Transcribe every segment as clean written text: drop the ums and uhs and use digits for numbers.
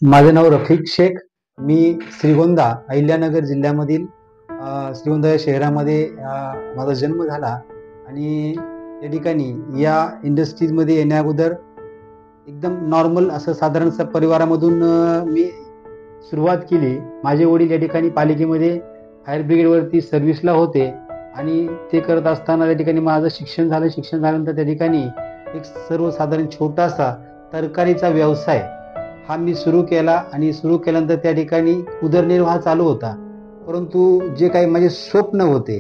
माझं नाव रफिक शेख. मी श्रीगोंदा अहिल्यानगर जिल्ह्यामधील श्रीगोंदा या शहरामध्ये माझा जन्म झाला आणि या ठिकाणी या इंडस्ट्रीजमध्ये येण्या अगोदर एकदम नॉर्मल असं साधारणसा परिवारामधून मी सुरुवात केली. माझे वडील या ठिकाणी पालिकेमध्ये फायर ब्रिगेडवरती सर्व्हिसला होते आणि ते करत असताना त्या ठिकाणी माझं शिक्षण झालं. शिक्षण झाल्यानंतर त्या ठिकाणी एक सर्वसाधारण छोटासा तरकारीचा व्यवसाय हा मी सुरू केला आणि सुरू केल्यानंतर त्या ठिकाणी उदरनिर्वाह चालू होता. परंतु जे काही माझे स्वप्न होते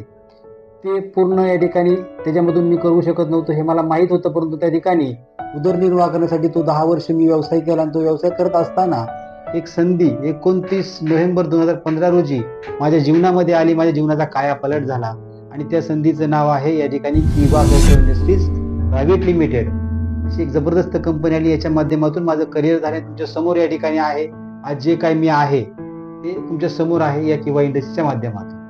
ते पूर्ण या ठिकाणी त्याच्यामधून मी करू शकत नव्हतो हे मला माहीत होतं. परंतु त्या ठिकाणी उदरनिर्वाह करण्यासाठी तो 10 वर्ष मी व्यवसाय केला आणि तो व्यवसाय करत असताना एक संधी 29 नोव्हेंबर 2015 रोजी माझ्या जीवनामध्ये आली. माझ्या जीवनाचा कायापालट झाला आणि त्या संधीचं नाव आहे या ठिकाणी किवा इंडस्ट्रीज प्रायव्हेट लिमिटेड. अशी एक जबरदस्त कंपनी आली. याच्या माध्यमातून माझं करिअर झालं. तुमच्या समोर या ठिकाणी आहे. आज जे काही मी आहे ते तुमच्या समोर आहे या किवा इंडस्ट्रीच्या माध्यमातून.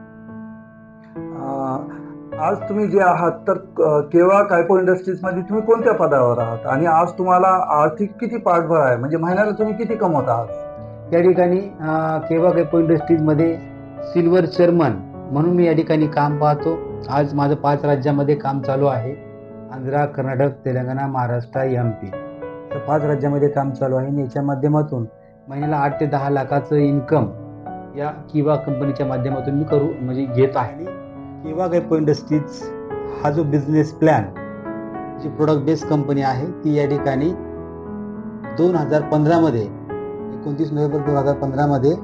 आज तुम्ही जे आहात तर केवा कायपो इंडस्ट्रीजमध्ये तुम्ही कोणत्या पदावर आहात आणि आज तुम्हाला आर्थिक किती पाठबळ आहे, म्हणजे महिन्याला तुम्ही किती कमवता आहात? या ठिकाणी केवा कायपो इंडस्ट्रीजमध्ये सिल्वर चेअरमन म्हणून मी या ठिकाणी काम पाहतो. आज माझं 5 राज्यामध्ये काम चालू आहे. आंध्र, कर्नाटक, तेलंगणा, महाराष्ट्र, MP तर 5 राज्यामध्ये काम चालू आहे. याच्या माध्यमातून महिन्याला 8 ते 10 लाखाचं इन्कम या किवा कंपनीच्या माध्यमातून मी घेत आहे. किवा कायपो इंडस्ट्रीज हा जो बिझनेस प्लॅन, जी प्रोडक्ट बेस्ड कंपनी आहे ती या ठिकाणी 2015 मध्ये 29 नोव्हेंबर 2015 मध्ये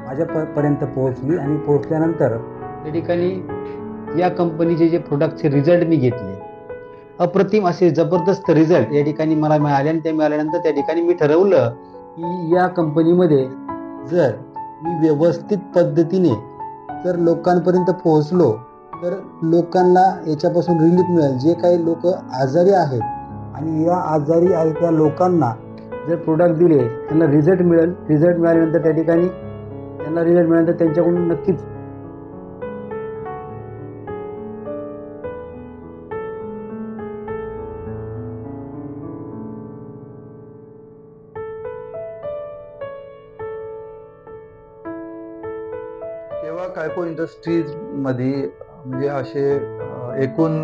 माझ्यापर्यंत पोहोचली आणि पोहोचल्यानंतर त्या ठिकाणी या कंपनीचे जे प्रोडक्टचे रिझल्ट मी घेतले, अप्रतिम असे जबरदस्त रिझल्ट या ठिकाणी मला मिळाले. आणि ते मिळाल्यानंतर त्या ठिकाणी मी ठरवलं की या कंपनीमध्ये जर मी व्यवस्थित पद्धतीने जर लोकांपर्यंत पोहोचलो तर लोकांना याच्यापासून रिलीफ मिळेल. जे काही लोक आजारी आहेत आणि या आजारी आहेत त्या लोकांना जर प्रोडक्ट दिले त्यांना रिझल्ट मिळेल. रिझल्ट मिळाल्यानंतर त्या ठिकाणी त्यांना रिझल्ट मिळाल्यानंतर त्यांच्याकडून नक्कीच केवा कायपो इंडस्ट्रीजमध्ये म्हणजे असे एकूण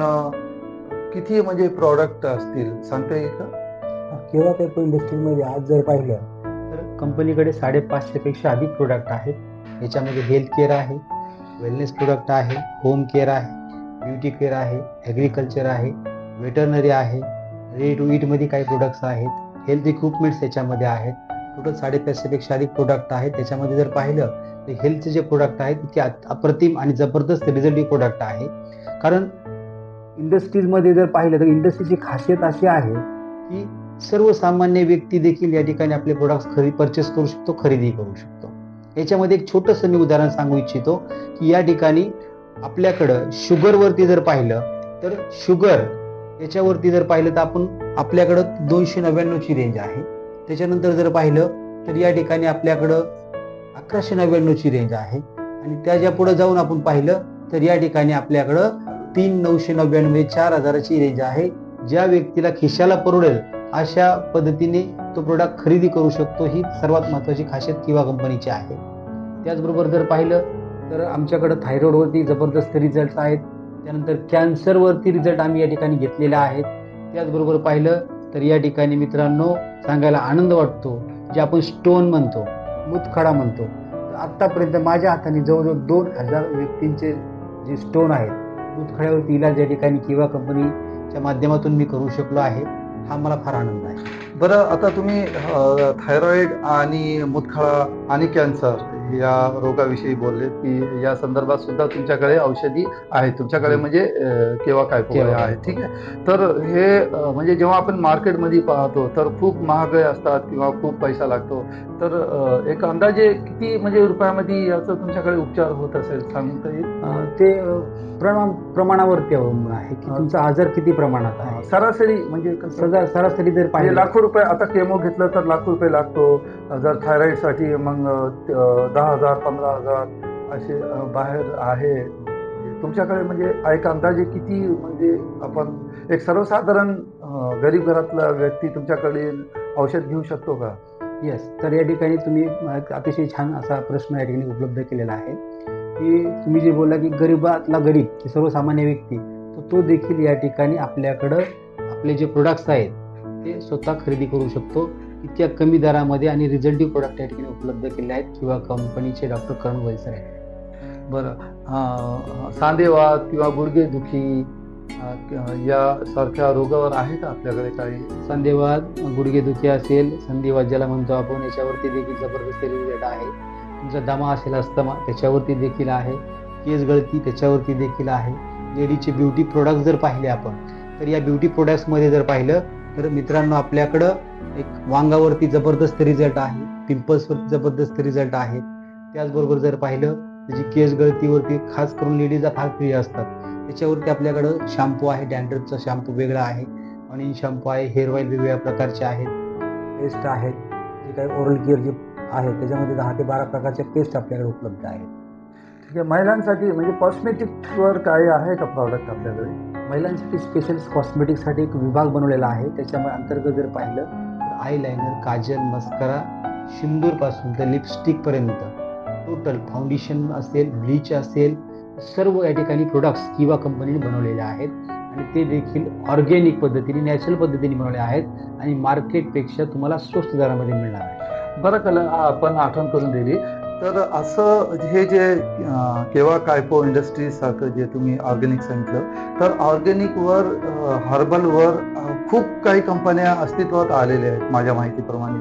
किती म्हणजे प्रॉडक्ट असतील सांगता येईल का? केवा कायपो इंडस्ट्रीजमध्ये आज जर पाहिलं तर कंपनीकडे 550 पेक्षा अधिक प्रोडक्ट आहेत. याच्यामध्ये हेल्थ केअर आहे, वेलनेस प्रोडक्ट आहे, होम केअर आहे, ब्युटी केअर आहे, ॲग्रिकल्चर आहे, वेटरनरी आहे, रेडी टू ईटमध्ये काही प्रोडक्ट्स आहेत, हेल्थ इक्विपमेंट्स याच्यामध्ये आहेत. टोटल 550 पेक्षा अधिक प्रोडक्ट आहेत. त्याच्यामध्ये जर पाहिलं तर हेल्थचे जे प्रोडक्ट आहेत ते अप्रतिम आणि जबरदस्त रिझल्टिव्ह प्रोडक्ट आहे. कारण इंडस्ट्रीजमध्ये जर पाहिलं तर इंडस्ट्रीची खासियत अशी आहे की सर्वसामान्य व्यक्ती देखील या ठिकाणी आपले प्रोडक्ट्स परचेस करू शकतो, खरेदी करू शकतो. याच्यामध्ये एक छोटंसं मी उदाहरण सांगू इच्छितो की या ठिकाणी आपल्याकडं शुगरवरती जर पाहिलं तर शुगर याच्यावरती जर पाहिलं तर आपल्याकडं 299 ची रेंज आहे. त्याच्यानंतर जर पाहिलं तर या ठिकाणी आपल्याकडं 1199 ची रेंज आहे. आणि त्याच्या पुढे जाऊन आपण पाहिलं तर या ठिकाणी आपल्याकडं 3999 4000 ची रेंज आहे. ज्या व्यक्तीला खिशाला परवडेल अशा पद्धतीने तो प्रोडक्ट खरेदी करू शकतो. ही सर्वात महत्त्वाची खासियत किवा कंपनीची आहे. त्याचबरोबर जर पाहिलं तर आमच्याकडं थायरॉइडवरती जबरदस्त रिझल्ट आहेत. त्यानंतर कॅन्सरवरती रिझल्ट आम्ही या ठिकाणी घेतलेले आहेत. त्याचबरोबर पाहिलं तर या ठिकाणी मित्रांनो सांगायला आनंद वाटतो, जे आपण स्टोन म्हणतो, मुतखडा म्हणतो, तर आत्तापर्यंत माझ्या हाताने जवळजवळ 2000 व्यक्तींचे जे स्टोन आहेत मुतखड्यावरती इलाज या ठिकाणी किवा कंपनीच्या माध्यमातून मी करू शकलो आहे. हा मला फार आनंद आहे. बरं, आता तुम्ही थायरॉइड आणि मुतखडा आणि कॅन्सर या रोगाविषयी बोलले की या संदर्भात सुद्धा तुमच्याकडे औषधी आहे, तुमच्याकडे म्हणजे केवा कायपो आहे, ठीक आहे. तर हे म्हणजे जेव्हा आपण मार्केटमध्ये पाहतो तर खूप महाग असतात किंवा खूप पैसा लागतो. तर एक अंदाजे किती म्हणजे रुपयामध्ये याचा तुमच्याकडे उपचार होत असेल सांगता येईल? ते प्रमाणावरती अवलंबून आहे की तुमचा आजार किती प्रमाणात आहे. सरासरी म्हणजे सरासरी जर पाहिजे लाखो रुपये, आता केमो घेतलं तर लाखो रुपये लागतो. जर थायरॉइडसाठी मग 10,000 15,000 असे बाहेर आहे. तुमच्याकडे म्हणजे एक अंदाजे किती म्हणजे आपण एक सर्वसाधारण गरीब घरातला व्यक्ती तुमच्याकडे औषध घेऊ शकतो का? येस, तर या ठिकाणी तुम्ही एक अतिशय छान असा प्रश्न या ठिकाणी उपलब्ध केलेला आहे की तुम्ही जे बोलला की गरीबातला गरीब की सर्वसामान्य व्यक्ती तो देखील या ठिकाणी आपल्याकडं आपले जे प्रोडक्ट्स आहेत ते स्वतः खरेदी करू शकतो इतक्या कमी दरामध्ये आणि रिझल्टिव्ह प्रोडक्ट या ठिकाणी उपलब्ध केले आहेत किंवा कंपनीचे डॉक्टर करण वैसर आहेत. बरं, सांधेवात किंवा गुडघेदुखी यासारख्या रोगावर आहे का आपल्याकडे काही? संधिवात, गुडघेदुखी असेल, संधिवात ज्याला म्हणतो आपण, याच्यावरती देखील जबरदस्त रिझल्ट आहे. तुमचा दमा असेल, अस्थमा, त्याच्यावरती देखील आहे. केस गळती त्याच्यावरती देखील आहे. लेडीचे ब्युटी प्रोडक्ट जर पाहिले आपण तर या ब्युटी प्रोडक्ट्समध्ये जर पाहिलं तर मित्रांनो आपल्याकडं एक वांगावरती जबरदस्त रिझल्ट आहे, पिंपल्सवरती जबरदस्त रिझल्ट आहे. त्याचबरोबर जर पाहिलं त्याची केस गळतीवरती खास करून लेडीजला फार प्रिय असतात, त्याच्यावरती आपल्याकडं शॅम्पू आहे. डॅन्ड्रफचा शॅम्पू वेगळा आहे, ऑनियन शॅम्पू आहे, हेअर ऑइल वेगवेगळ्या प्रकारचे आहेत, पेस्ट आहेत, जे काही ओरल केअर जे आहे त्याच्यामध्ये 10 ते 12 प्रकारच्या पेस्ट आपल्याकडे उपलब्ध आहेत. ठीक आहे. महिलांसाठी म्हणजे कॉस्मेटिकवर काही आहे का प्रॉडक्ट आपल्याकडे? महिलांसाठी स्पेशल कॉस्मेटिकसाठी एक विभाग बनवलेला आहे. त्याच्यामुळे अंतर्गत जर पाहिलं तर आय लायनर, काजल, मस्करा, सिंदूरपासून तर लिपस्टिकपर्यंत टोटल फाउंडेशन असेल, ब्लीच असेल, सर्व या ठिकाणी प्रोडक्ट्स किवा कंपनीने बनवलेले आहेत आणि ते देखील ऑर्गॅनिक पद्धतीने, नॅचरल पद्धतीने बनवले आहेत आणि मार्केटपेक्षा तुम्हाला स्वस्त दरामध्ये मिळणार आहे. बरं कला आपण आठवण करून दिली. तर असं हे जे केवा कायपो इंडस्ट्रीज सारखं जे तुम्ही ऑर्गॅनिक सांगितलं, तर ऑर्गॅनिकवर हर्बलवर खूप काही कंपन्या अस्तित्वात आलेल्या आहेत माझ्या माहितीप्रमाणे.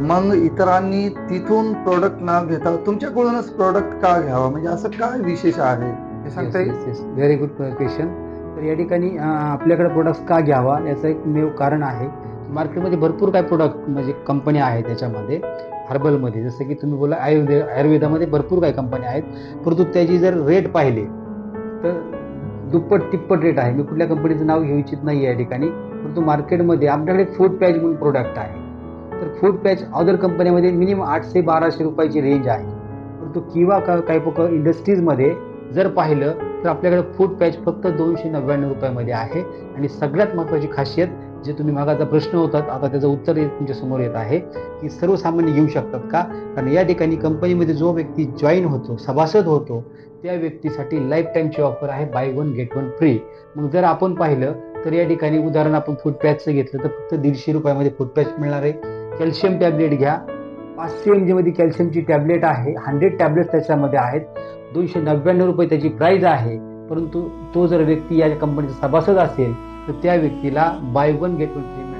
मग इतरांनी तिथून प्रोडक्ट न घेता तुमच्याकडूनच प्रोडक्ट का घ्यावा, म्हणजे असं काय विशेष आहे हे सांगता येईल? Very good question. तर या ठिकाणी आपल्याकडे प्रोडक्ट्स का घ्यावा याचं एकमेव कारण आहे. मार्केटमध्ये भरपूर काही प्रोडक्ट म्हणजे कंपन्या आहेत त्याच्यामध्ये हर्बलमध्ये, जसं की तुम्ही बोला आयुर्वेदामध्ये भरपूर काही कंपन्या आहेत, परंतु त्याची जर रेट पाहिले तर दुप्पट तिप्पट रेट आहे. मी कुठल्या कंपनीचं नाव घेऊ इच्छित नाही या ठिकाणी, परंतु मार्केटमध्ये आपल्याकडे फूड पॅच म्हणून प्रोडक्ट आहे. तर फूड पॅच अदर कंपन्यामध्ये मिनिमम 800-1200 रुपयाची रेंज आहे, परंतु किवा कायपो इंडस्ट्रीजमध्ये जर पाहिलं तर आपल्याकडे फूड पॅच फक्त 299 रुपयामध्ये आहे. आणि सगळ्यात महत्त्वाची खासियत जे तुम्ही मागाचा प्रश्न होता आता त्याचं उत्तर तुमच्या समोर येत आहे की सर्वसामान्य घेऊ शकतात का, कारण या ठिकाणी कंपनीमध्ये जो व्यक्ती जॉईन होतो, सभासद होतो, त्या व्यक्तीसाठी लाईफ टाईमची ऑफर आहे, बाय 1 गेट 1 फ्री. मग जर आपण पाहिलं तर या ठिकाणी उदाहरण आपण फूड पॅचचं घेतलं तर फक्त 150 रुपयामध्ये फूड पॅच मिळणार आहे. कॅल्शियम टॅबलेट घ्या, 500 mg मध्ये कॅल्शियमची टॅबलेट आहे, 100 टॅबलेट त्याच्यामध्ये आहेत, 299 रुपये त्याची प्राईज आहे. परंतु तो जर व्यक्ती या कंपनीचा सभासद असेल तर त्या व्यक्तीला बाय 1 गेट 1 फ्री मिळणार.